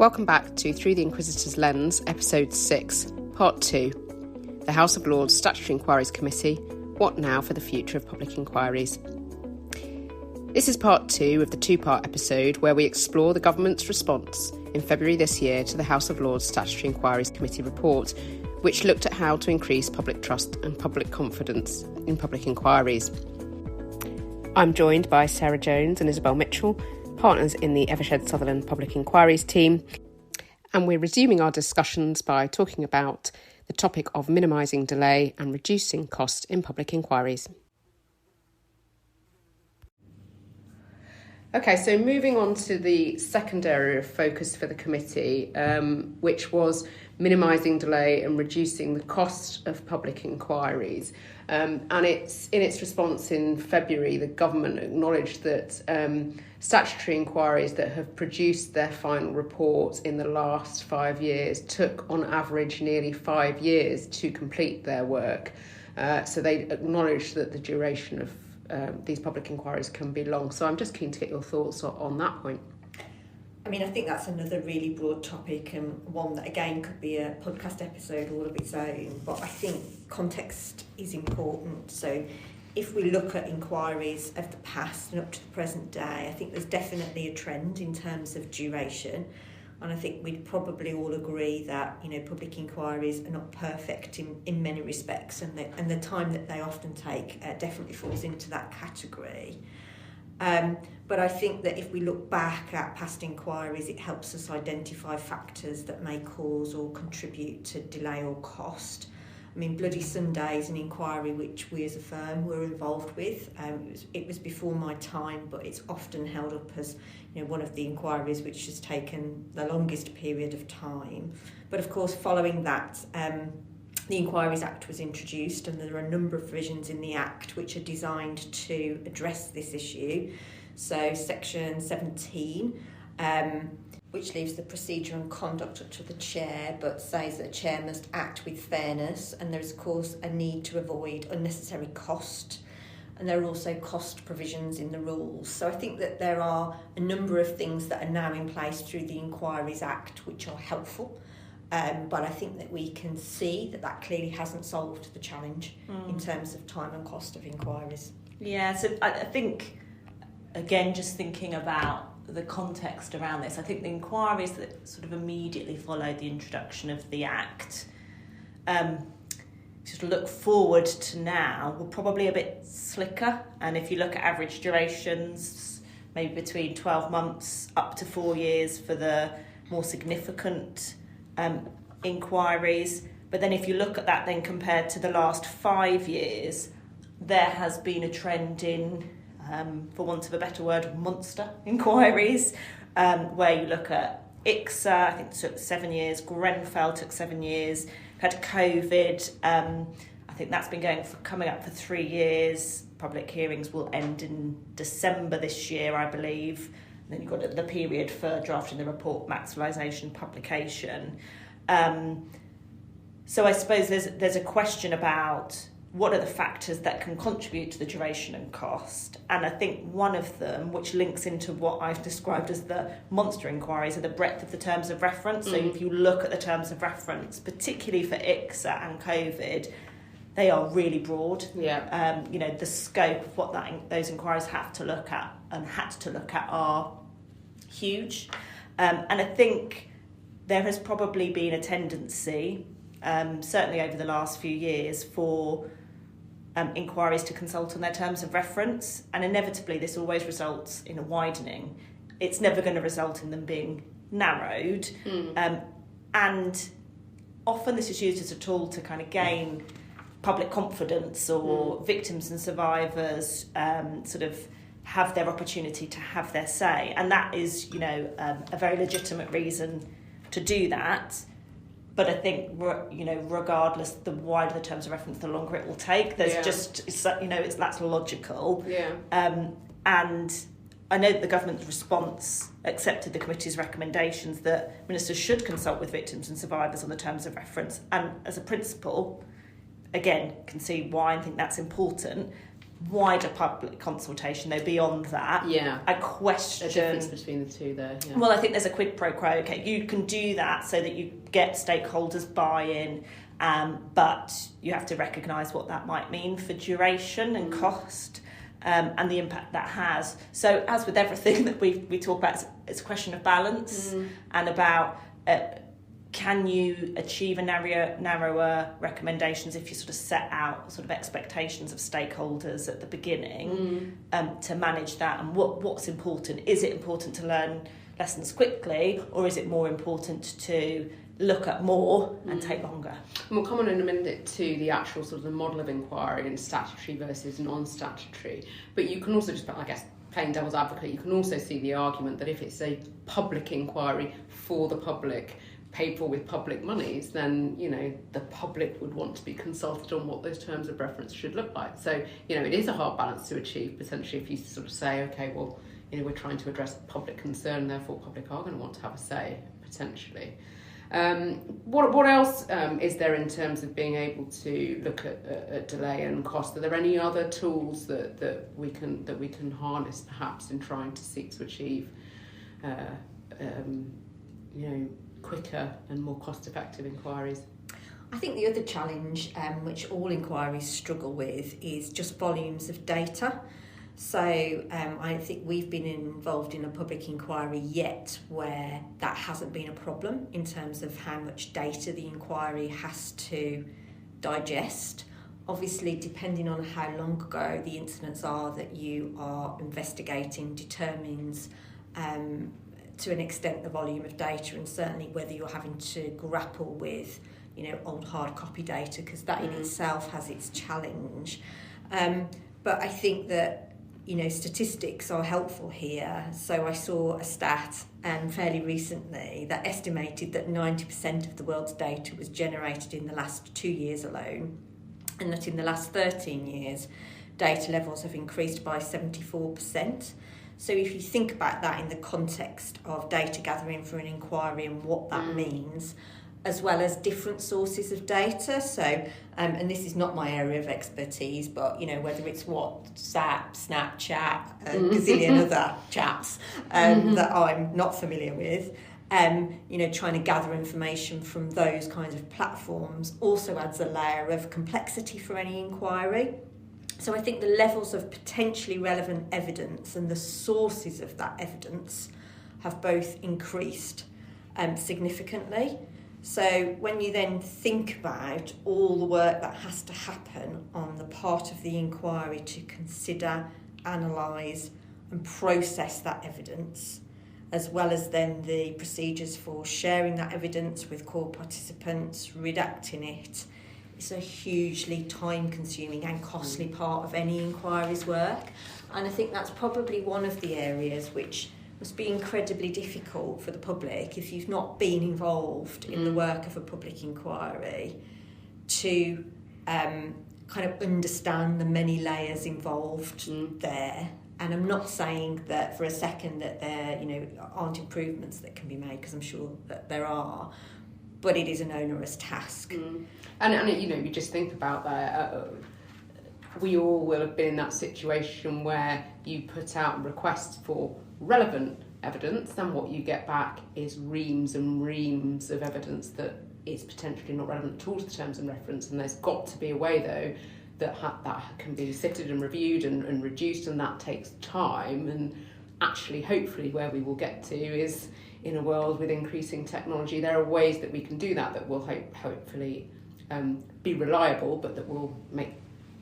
Welcome back to Through the Inquisitor's Lens, Episode 6, Part 2, the House of Lords Statutory Inquiries Committee, What Now for the Future of Public Inquiries. This is Part 2 of the two-part episode where we explore the government's response in February this year to the House of Lords Statutory Inquiries Committee report, which looked at how to increase public trust and public confidence in public inquiries. I'm joined by Sarah Jones and Isabel Mitchell, partners in the Evershed Sutherland Public Inquiries team, and we're resuming our discussions by talking about the topic of minimising delay and reducing cost in public inquiries. Okay, so moving on to the second area of focus for the committee, which was minimising delay and reducing the cost of public inquiries. And it's in its response in February, the government acknowledged that statutory inquiries that have produced their final report in the last 5 years took on average nearly 5 years to complete their work. So they acknowledged that the duration of these public inquiries can be long. So I'm just keen to get your thoughts on that point. I mean, I think that's another really broad topic and one that, again, could be a podcast episode all of its own. But I think context is important. So if we look at inquiries of the past and up to the present day, I think there's definitely a trend in terms of duration. And I think we'd probably all agree that, you know, public inquiries are not perfect in many respects, and the time that they often take definitely falls into that category. But I think that if we look back at past inquiries, it helps us identify factors that may cause or contribute to delay or cost. I mean, Bloody Sunday is an inquiry which we as a firm were involved with. It was before my time, but it's often held up as, you know, one of the inquiries which has taken the longest period of time. But of course, following that, the Inquiries Act was introduced, and there are a number of provisions in the Act which are designed to address this issue. So Section 17, which leaves the procedure and conduct up to the chair, but says that the chair must act with fairness, and there is, of course, a need to avoid unnecessary cost. And there are also cost provisions in the rules. So I think that there are a number of things that are now in place through the Inquiries Act which are helpful. But I think that we can see that clearly hasn't solved the challenge in terms of time and cost of inquiries. Yeah, so I think, again, just thinking about the context around this, I think the inquiries that sort of immediately followed the introduction of the Act, just look forward to now, were probably a bit slicker. And if you look at average durations, maybe between 12 months up to 4 years for the more significant inquiries. But then if you look at that then compared to the last 5 years, there has been a trend in, for want of a better word, monster inquiries, where you look at ICSA, I think it took 7 years, Grenfell took 7 years, had COVID, I think that's been coming up for 3 years. Public hearings will end in December this year, I believe. And then you've got the period for drafting the report, maximisation, publication. So I suppose there's a question about what are the factors that can contribute to the duration and cost. And I think one of them, which links into what I've described as the monster inquiries, are the breadth of the terms of reference. So if you look at the terms of reference, particularly for ICSA and COVID, they are really broad. Yeah. You know, the scope of what those inquiries have to look at and had to look at are huge. And I think there has probably been a tendency, certainly over the last few years, for inquiries to consult on their terms of reference, and inevitably this always results in a widening. It's never going to result in them being narrowed, and often this is used as a tool to kind of gain public confidence, or victims and survivors sort of have their opportunity to have their say, and that is, you know, a very legitimate reason to do that. But I think, you know, regardless, the wider the terms of reference, the longer it will take. There's just, you know, that's logical. Yeah. And I know that the government's response accepted the committee's recommendations that ministers should consult with victims and survivors on the terms of reference. And as a principle, again, can see why and think that's important. wider public consultation, though, beyond that. Yeah. A question. A difference between the two there. Yeah. Well, I think there's a quid pro quo. Okay, you can do that so that you get stakeholders buy-in, but you have to recognise what that might mean for duration and cost. And the impact that has. So, as with everything that we talk about, it's a question of balance and about can you achieve a narrower recommendations if you sort of set out sort of expectations of stakeholders at the beginning to manage that, and what's important. Is it important to learn lessons quickly, or is it more important to look at more and take longer? And we'll come on in a minute to the actual sort of the model of inquiry and statutory versus non-statutory. But you can also just, I guess, playing devil's advocate, you can also see the argument that if it's a public inquiry for the public, paid for with public monies, then, you know, the public would want to be consulted on what those terms of reference should look like. So, you know, it is a hard balance to achieve, potentially, if you sort of say, okay, well, you know, we're trying to address public concern, therefore public are going to want to have a say, potentially. What else is there in terms of being able to look at delay and cost? Are there any other tools that we can harness, perhaps, in trying to seek to achieve, you know, quicker and more cost-effective inquiries? I think the other challenge, which all inquiries struggle with, is just volumes of data. So I think we've been involved in a public inquiry yet where that hasn't been a problem in terms of how much data the inquiry has to digest. Obviously, depending on how long ago the incidents are that you are investigating determines to an extent the volume of data, and certainly whether you're having to grapple with, you know, old hard copy data, because that in itself has its challenge. But I think that, you know, statistics are helpful here. So I saw a stat fairly recently that estimated that 90% of the world's data was generated in the last 2 years alone, and that in the last 13 years, data levels have increased by 74%. So if you think about that in the context of data gathering for an inquiry and what that means, as well as different sources of data. So, and this is not my area of expertise, but, you know, whether it's WhatsApp, Snapchat, a gazillion other chats that I'm not familiar with, you know, trying to gather information from those kinds of platforms also adds a layer of complexity for any inquiry. So I think the levels of potentially relevant evidence and the sources of that evidence have both increased significantly. So when you then think about all the work that has to happen on the part of the inquiry to consider, analyse and process that evidence, as well as then the procedures for sharing that evidence with core participants, redacting it, it's a hugely time-consuming and costly part of any inquiry's work. And I think that's probably one of the areas which must be incredibly difficult for the public, if you've not been involved in the work of a public inquiry, to kind of understand the many layers involved there. And I'm not saying that for a second that there, you know, aren't improvements that can be made, because I'm sure that there are, but it is an onerous task. And you know, you just think about that. We all will have been in that situation where you put out requests for relevant evidence, and what you get back is reams and reams of evidence that is potentially not relevant at all to the terms and reference. And there's got to be a way, though, that can be sifted and reviewed and reduced, and that takes time. And actually, hopefully, where we will get to is in a world with increasing technology, there are ways that we can do that will hopefully be reliable, but that will make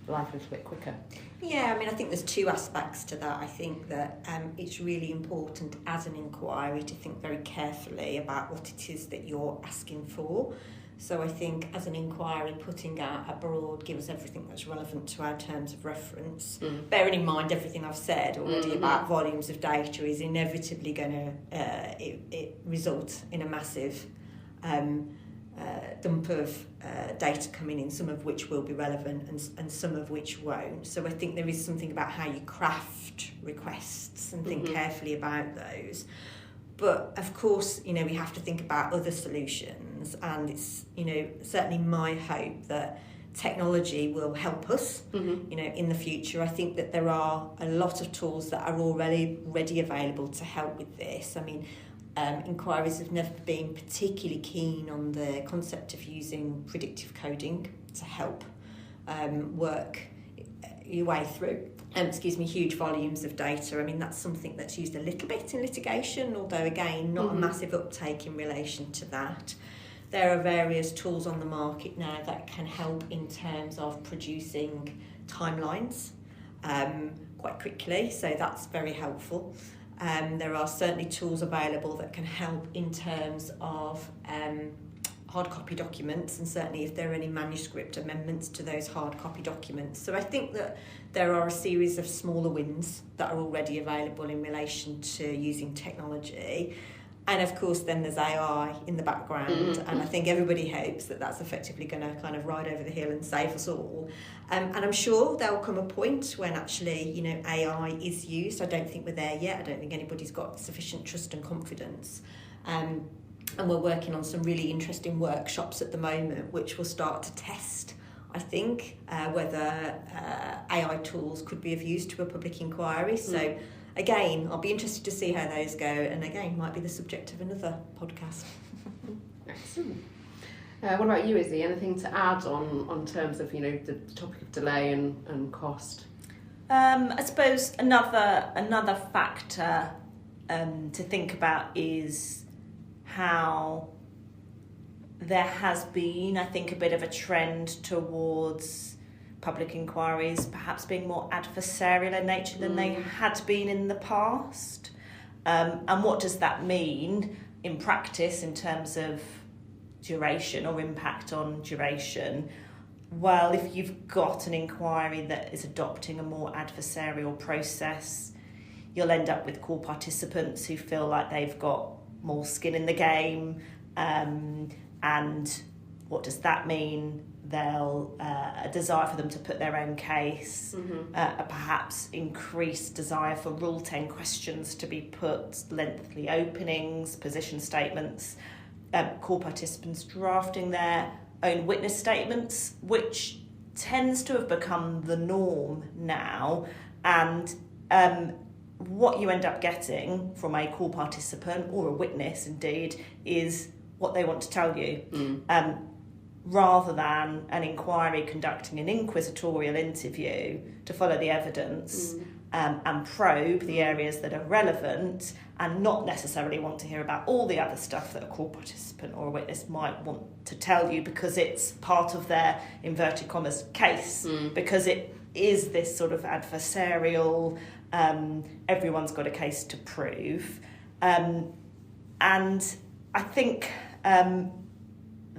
life a little bit quicker. Yeah, I mean, I think there's two aspects to that. I think that it's really important as an inquiry to think very carefully about what it is that you're asking for. So I think as an inquiry, putting out a broad, give us everything that's relevant to our terms of reference, bearing in mind everything I've said already about volumes of data is inevitably going to result in a massive dump of data coming in, some of which will be relevant and some of which won't. So I think there is something about how you craft requests and think carefully about those. But of course, you know, we have to think about other solutions, and it's, you know, certainly my hope that technology will help us, in the future. I think that there are a lot of tools that are already available to help with this. I mean, inquiries have never been particularly keen on the concept of using predictive coding to help work your way through huge volumes of data. I mean, that's something that's used a little bit in litigation, although again not a massive uptake in relation to that. There are various tools on the market now that can help in terms of producing timelines quite quickly, so that's very helpful. There are certainly tools available that can help in terms of hard copy documents, and certainly if there are any manuscript amendments to those hard copy documents. So I think that there are a series of smaller wins that are already available in relation to using technology. And of course then there's AI in the background, and I think everybody hopes that that's effectively going to kind of ride over the hill and save us all. And I'm sure there will come a point when actually, AI is used. I don't think we're there yet. I don't think anybody's got sufficient trust and confidence. And we're working on some really interesting workshops at the moment which will start to test, I think, whether AI tools could be of use to a public inquiry. So again, I'll be interested to see how those go, and again, might be the subject of another podcast. Excellent. What about you, Izzy? Anything to add on terms of, the topic of delay and cost? I suppose another factor to think about is how there has been, I think, a bit of a trend towards public inquiries perhaps being more adversarial in nature than they had been in the past. And what does that mean in practice in terms of duration or impact on duration? Well, if you've got an inquiry that is adopting a more adversarial process, you'll end up with core participants who feel like they've got more skin in the game. And what does that mean? They'll a desire for them to put their own case, a perhaps increased desire for Rule 10 questions to be put, lengthy openings, position statements, core participants drafting their own witness statements, which tends to have become the norm now. And what you end up getting from a core participant or a witness, indeed, is what they want to tell you. Rather than an inquiry conducting an inquisitorial interview to follow the evidence and probe the areas that are relevant, and not necessarily want to hear about all the other stuff that a core participant or a witness might want to tell you because it's part of their, inverted commas, case, because it is this sort of adversarial, everyone's got a case to prove. And I think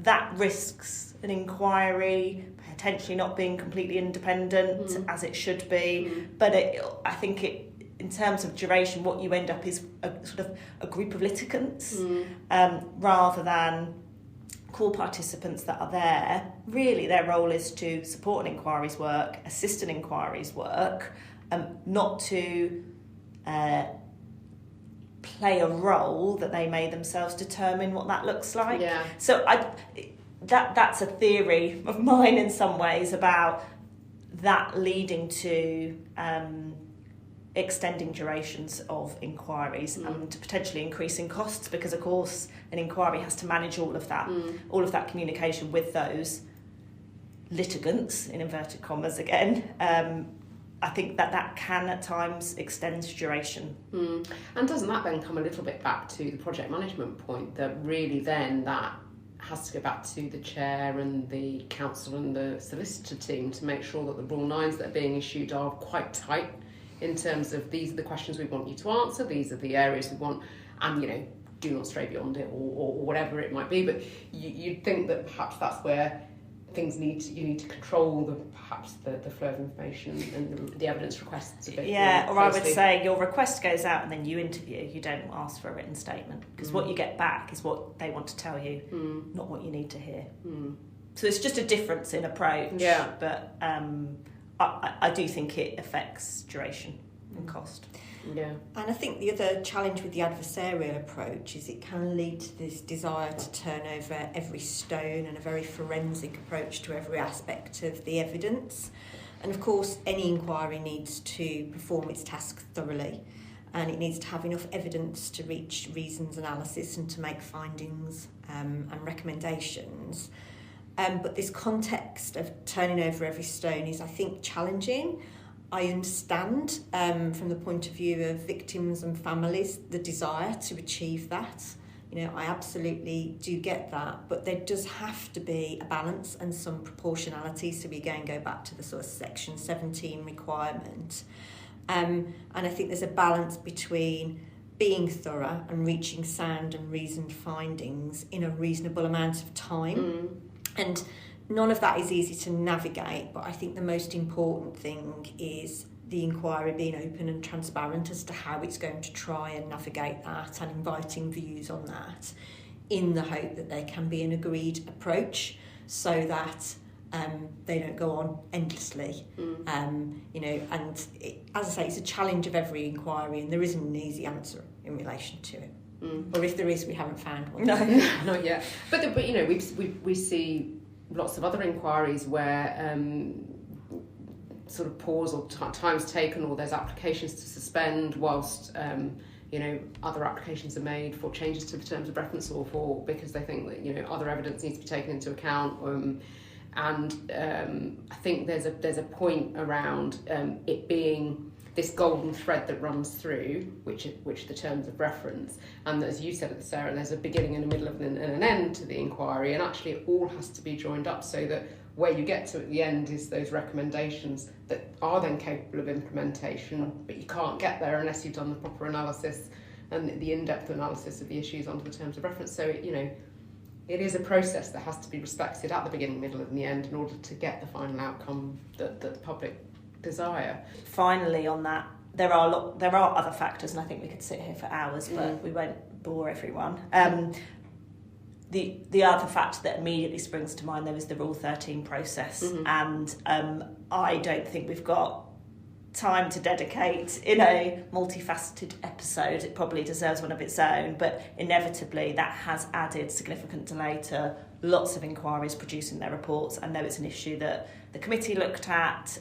that risks an inquiry potentially not being completely independent as it should be. But I think in terms of duration, what you end up is a sort of a group of litigants rather than core participants that are there. Really, their role is to support an inquiry's work, assist an inquiry's work, not to play a role that they may themselves determine what that looks like. Yeah. So that's a theory of mine in some ways about that leading to extending durations of inquiries and potentially increasing costs, because of course an inquiry has to manage all of that communication with those litigants, in inverted commas again. I think that can at times extend duration. And doesn't that then come a little bit back to the project management point, that really then that has to go back to the chair and the counsel and the solicitor team to make sure that the Rule 9s that are being issued are quite tight in terms of these are the questions we want you to answer, these are the areas we want, and do not stray beyond it or whatever it might be. But you'd think that perhaps that's where things you need to control the flow of information and the evidence requests a bit. Yeah, or I would say your request goes out and then you interview. You don't ask for a written statement, because what you get back is what they want to tell you, not what you need to hear. So it's just a difference in approach. Yeah. But I do think it affects duration and cost. Yeah. And I think the other challenge with the adversarial approach is it can lead to this desire to turn over every stone and a very forensic approach to every aspect of the evidence. And of course, any inquiry needs to perform its task thoroughly, and it needs to have enough evidence to reach reasons analysis and to make findings and recommendations. But this context of turning over every stone is, I think, challenging. I understand from the point of view of victims and families the desire to achieve that. I absolutely do get that, but there does have to be a balance and some proportionality. So we again go back to the sort of Section 17 requirement. And I think there's a balance between being thorough and reaching sound and reasoned findings in a reasonable amount of time. And none of that is easy to navigate, but I think the most important thing is the inquiry being open and transparent as to how it's going to try and navigate that, and inviting views on that in the hope that there can be an agreed approach so that they don't go on endlessly. And as I say, it's a challenge of every inquiry, and there isn't an easy answer in relation to it. Or if there is, we haven't found one. No, not yet. But we see lots of other inquiries where sort of pause or time's taken, or there's applications to suspend whilst other applications are made for changes to the terms of reference, or for because they think that other evidence needs to be taken into account. And I think there's a point around it being this golden thread that runs through, which the terms of reference, and as you said, Sarah, there's a beginning and a middle and an end to the inquiry, and actually it all has to be joined up so that where you get to at the end is those recommendations that are then capable of implementation, but you can't get there unless you've done the proper analysis and the in-depth analysis of the issues under the terms of reference. So it is a process that has to be respected at the beginning, middle and the end in order to get the final outcome that the public desire. Finally, on that, there are other factors, and I think we could sit here for hours, but we won't bore everyone. The other factor that immediately springs to mind, though, is the Rule 13 process, and I don't think we've got time to dedicate in a multifaceted episode. It probably deserves one of its own, but inevitably that has added significant delay to lots of inquiries producing their reports. I know it's an issue that the committee looked at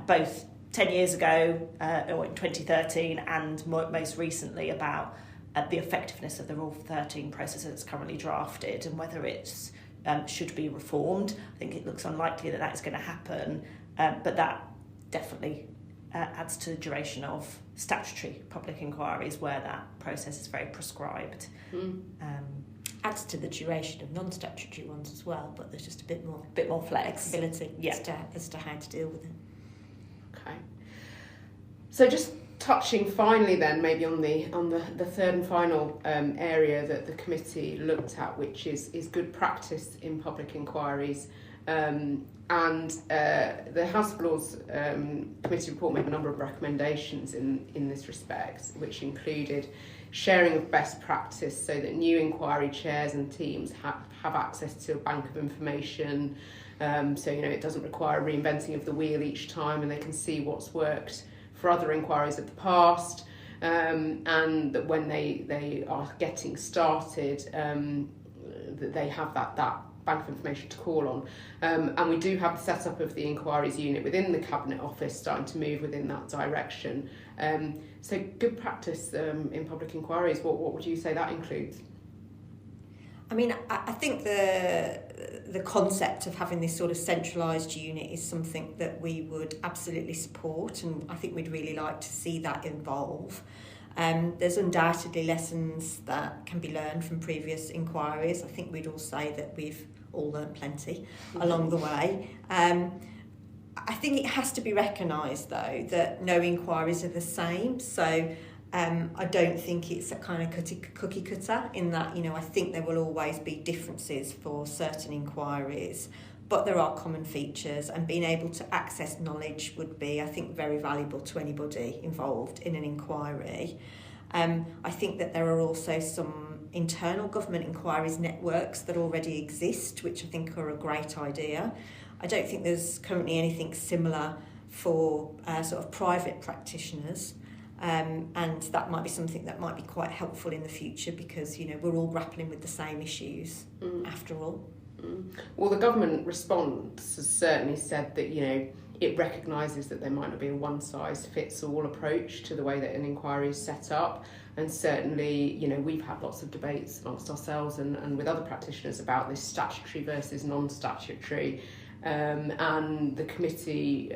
both 10 years ago, or in 2013, and most recently about the effectiveness of the Rule 13 process as it's currently drafted and whether it should be reformed. I think it looks unlikely that that's going to happen, but that definitely adds to the duration of statutory public inquiries where that process is very prescribed. Adds to the duration of non-statutory ones as well, but there's just a bit more flexibility as to how to deal with it. Okay. So just touching finally then maybe on the third and final area that the committee looked at, which is good practice in public inquiries. And the House of Lords committee report made a number of recommendations in this respect, which included sharing of best practice so that new inquiry chairs and teams have access to a bank of information, so it doesn't require reinventing of the wheel each time, and they can see what's worked for other inquiries of the past, and that when they are getting started, that they have that bank of information to call on. And we do have the setup of the inquiries unit within the Cabinet Office starting to move within that direction. So good practice in public inquiries, what would you say that includes? I mean, I think the concept of having this sort of centralised unit is something that we would absolutely support, and I think we'd really like to see that evolve. There's undoubtedly lessons that can be learned from previous inquiries. I think we'd all say that we've all learned plenty along the way. I think it has to be recognised, though, that no inquiries are the same. So I don't think it's a kind of cookie cutter in that, I think there will always be differences for certain inquiries, but there are common features, and being able to access knowledge would be, I think, very valuable to anybody involved in an inquiry. I think that there are also some internal government inquiries networks that already exist, which I think are a great idea. I don't think there's currently anything similar for sort of private practitioners. And that might be something that might be quite helpful in the future because, we're all grappling with the same issues after all. Well, the government response has certainly said that, it recognises that there might not be a one-size-fits-all approach to the way that an inquiry is set up. And certainly, we've had lots of debates amongst ourselves and with other practitioners about this statutory versus non-statutory. And the committee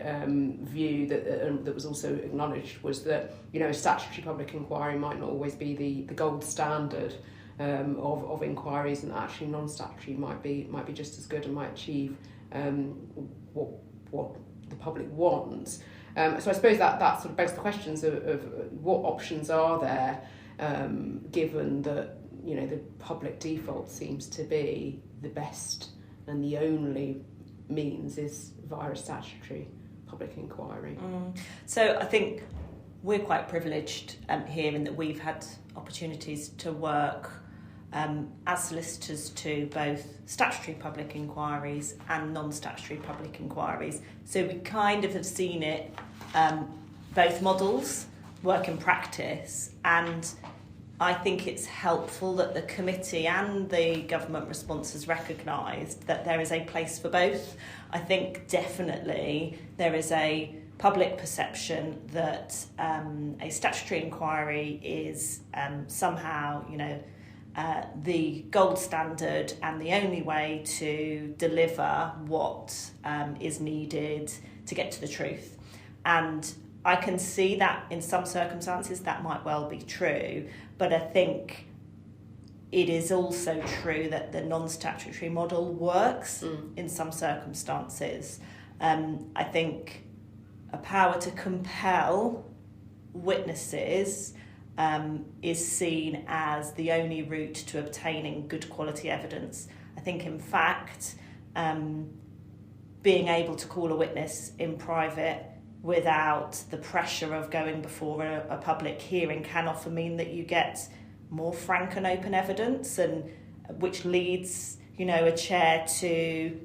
view that was also acknowledged was that, a statutory public inquiry might not always be the gold standard of inquiries, and actually non-statutory might be just as good and might achieve what the public wants. So I suppose that sort of begs the questions of what options are there, given that the public default seems to be the best and the only means is via a statutory public inquiry. So I think we're quite privileged here in that we've had opportunities to work as solicitors to both statutory public inquiries and non-statutory public inquiries. So we kind of have seen it, both models work in practice, and I think it's helpful that the committee and the government response has recognised that there is a place for both. I think definitely there is a public perception that a statutory inquiry is somehow, the gold standard and the only way to deliver what is needed to get to the truth. And I can see that in some circumstances that might well be true, but I think it is also true that the non-statutory model works in some circumstances. I think a power to compel witnesses is seen as the only route to obtaining good quality evidence. I think, in fact, being able to call a witness in private without the pressure of going before a public hearing can often mean that you get more frank and open evidence, and which leads, a chair to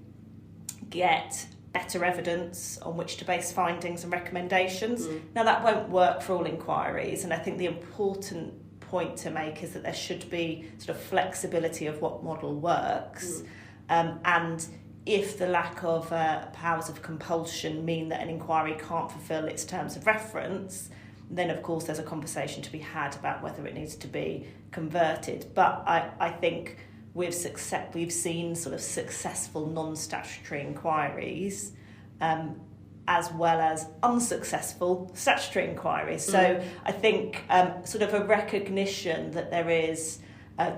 get better evidence on which to base findings and recommendations. Now, that won't work for all inquiries, and I think the important point to make is that there should be sort of flexibility of what model works. And if the lack of powers of compulsion mean that an inquiry can't fulfil its terms of reference, then of course there's a conversation to be had about whether it needs to be converted. But I think we've seen sort of successful non-statutory inquiries as well as unsuccessful statutory inquiries. So I think sort of a recognition that there is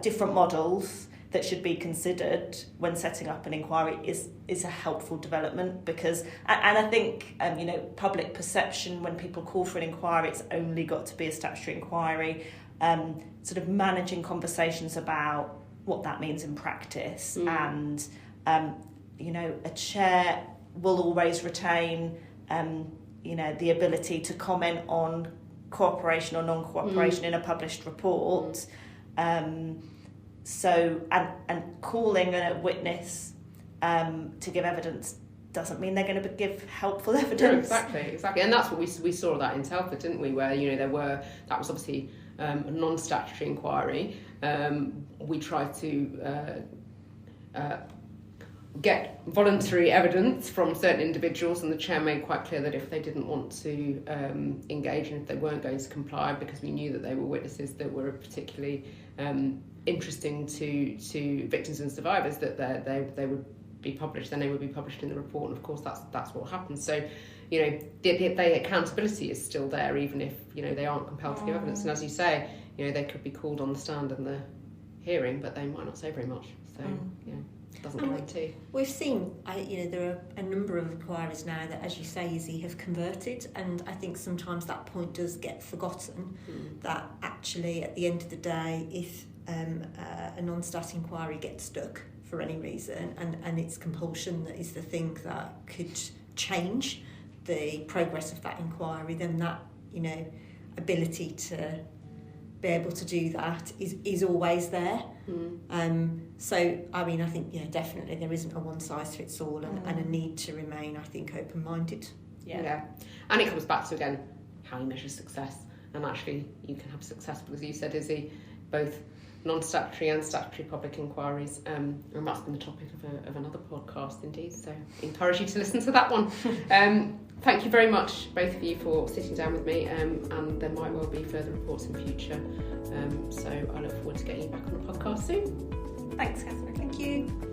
different models that should be considered when setting up an inquiry is a helpful development, because and I think public perception when people call for an inquiry, it's only got to be a statutory inquiry, sort of managing conversations about what that means in practice, and a chair will always retain the ability to comment on cooperation or non-cooperation in a published report. So calling a witness to give evidence doesn't mean they're going to give helpful evidence. No, exactly, and that's what we saw that in Telford, didn't we? Where that was obviously a non-statutory inquiry. We tried to get voluntary evidence from certain individuals, and the chair made quite clear that if they didn't want to engage and if they weren't going to comply, because we knew that they were witnesses that were particularly interesting to victims and survivors, that they would be published, then they would be published in the report, and of course that's what happened. So the accountability is still there, even if they aren't compelled to give evidence. And as you say, they could be called on the stand in the hearing, but they might not say very much. So doesn't guarantee. We've seen, there are a number of inquiries now that, as you say, Izzy, have converted, and I think sometimes that point does get forgotten, that actually at the end of the day, if a non-stat inquiry gets stuck for any reason, and it's compulsion that is the thing that could change the progress of that inquiry, then that ability to be able to do that is always there. So I think definitely there isn't a one size fits all, and a need to remain, I think, open minded. Yeah, and it comes back to, again, how you measure success. and actually you can have successful, as you said, Izzy, both non-statutory and statutory public inquiries, and that's been the topic of another podcast indeed, so I encourage you to listen to that one. Thank you very much, both of you, for sitting down with me, and there might well be further reports in future, so I look forward to getting you back on the podcast soon. Thanks, Catherine. Thank you.